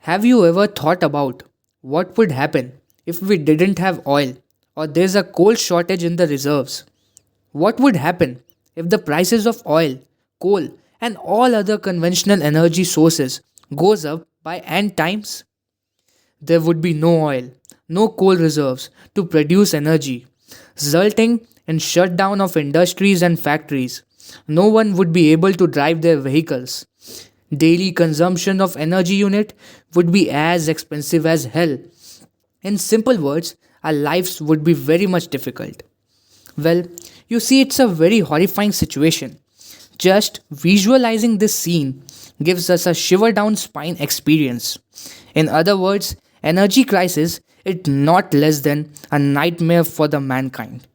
Have you ever thought about what would happen if we didn't have oil or there's a coal shortage in the reserves? What would happen if the prices of oil, coal, and all other conventional energy sources goes up by n times? There would be no oil, no coal reserves to produce energy, resulting in shutdown of industries and factories. No one would be able to drive their vehicles. Daily consumption of energy unit would be as expensive as hell. In simple words, our lives would be very much difficult. Well, you see, it's a very horrifying situation. Just visualizing this scene gives us a shiver down spine experience. In other words, energy crisis is not less than a nightmare for the mankind.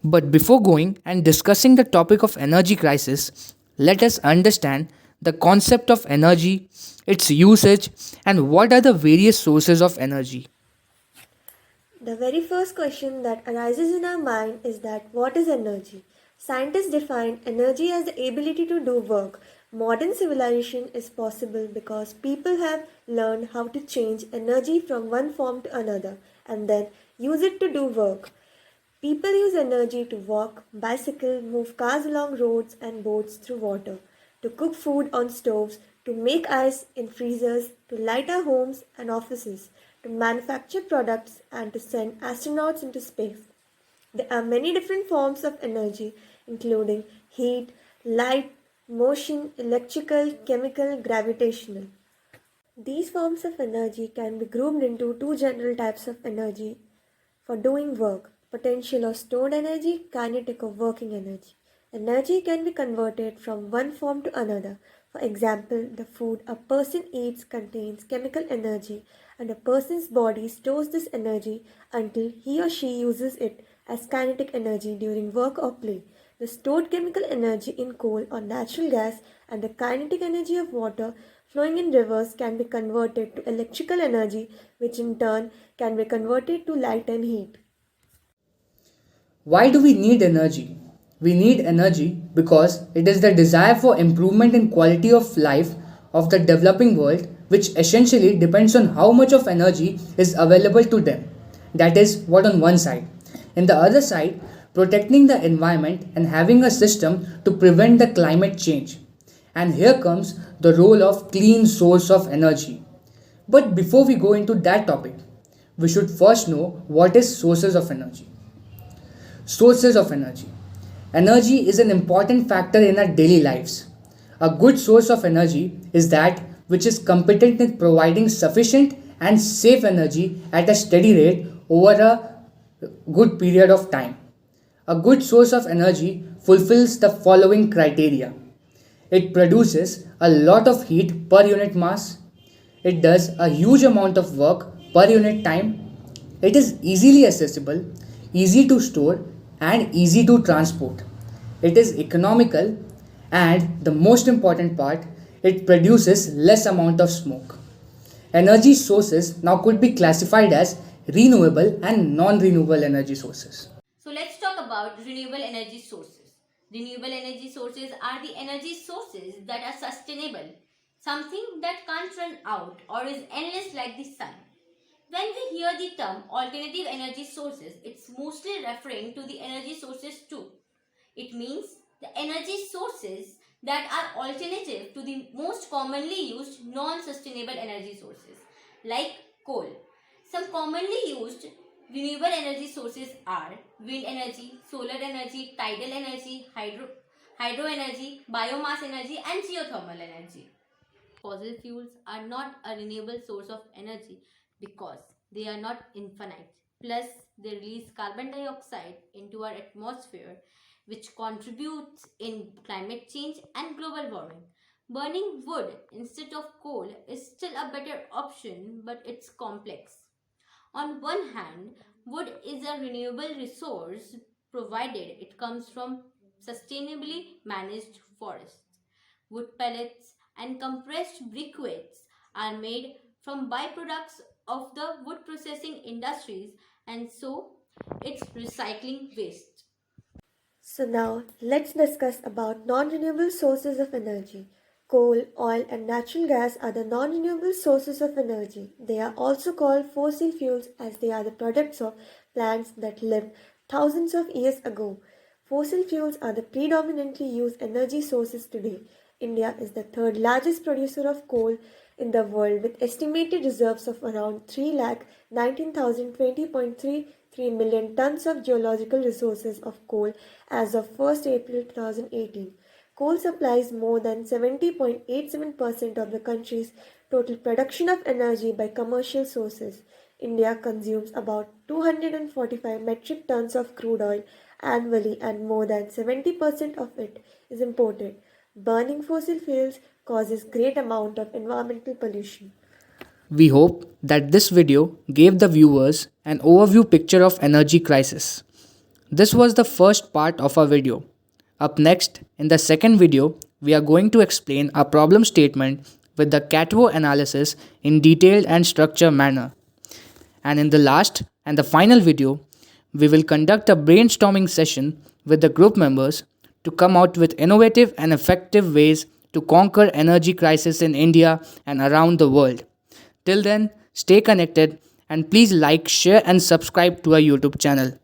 But before going and discussing the topic of energy crisis, let us understand the concept of energy, its usage, and what are the various sources of energy. The very first question that arises in our mind is that what is energy? Scientists define energy as the ability to do work. Modern civilization is possible because people have learned how to change energy from one form to another and then use it to do work. People use energy to walk, bicycle, move cars along roads and boats through water, to cook food on stoves, to make ice in freezers, to light our homes and offices, to manufacture products, and to send astronauts into space. There are many different forms of energy, including heat, light, motion, electrical, chemical, gravitational. These forms of energy can be grouped into two general types of energy for doing work: potential or stored energy, kinetic or working energy. Energy can be converted from one form to another. For example, the food a person eats contains chemical energy, and a person's body stores this energy until he or she uses it as kinetic energy during work or play. The stored chemical energy in coal or natural gas and the kinetic energy of water flowing in rivers can be converted to electrical energy, which in turn can be converted to light and heat. Why do we need energy? We need energy because it is the desire for improvement in quality of life of the developing world, which essentially depends on how much of energy is available to them. That is what on one side. In the other side, protecting the environment and having a system to prevent the climate change. And here comes the role of clean source of energy. But before we go into that topic, we should first know what is sources of energy. Sources of energy. Energy is an important factor in our daily lives. A good source of energy is that which is competent in providing sufficient and safe energy at a steady rate over a good period of time. A good source of energy fulfills the following criteria: it produces a lot of heat per unit mass, it does a huge amount of work per unit time, it is easily accessible, easy to store, and easy to transport. It is economical, and the most important part, it produces less amount of smoke. Energy sources now could be classified as renewable and non-renewable energy sources. So let's talk about renewable energy sources. Renewable energy sources are the energy sources that are sustainable, something that can't run out or is endless like the sun. When we hear the term alternative energy sources, it's mostly referring to the energy sources too. It means the energy sources that are alternative to the most commonly used non-sustainable energy sources like coal. Some commonly used renewable energy sources are wind energy, solar energy, tidal energy, hydro energy, biomass energy and geothermal energy. Fossil fuels are not a renewable source of energy because they are not infinite. Plus, they release carbon dioxide into our atmosphere, which contributes in climate change and global warming. Burning wood instead of coal is still a better option, but it's complex. On one hand, wood is a renewable resource provided it comes from sustainably managed forests. Wood pellets and compressed briquettes are made from byproducts of the wood processing industries, and so it's recycling waste. So now let's discuss about non-renewable sources of energy. Coal, oil, and natural gas are the non renewable sources of energy. They are also called fossil fuels as they are the products of plants that lived thousands of years ago. Fossil fuels are the predominantly used energy sources today. India is the third largest producer of coal in the world with estimated reserves of around 3,19,020.33 million tons of geological resources of coal as of 1st April 2018. Coal supplies more than 70.87% of the country's total production of energy by commercial sources. India consumes about 245 metric tons of crude oil annually, and more than 70% of it is imported. Burning fossil fuels causes great amount of environmental pollution. We hope that this video gave the viewers an overview picture of energy crisis. This was the first part of our video. Up next, in the second video, we are going to explain our problem statement with the CATWO analysis in detailed and structured manner. And in the last and the final video, we will conduct a brainstorming session with the group members to come out with innovative and effective ways to conquer energy crisis in India and around the world. Till then, stay connected and please like, share and subscribe to our YouTube channel.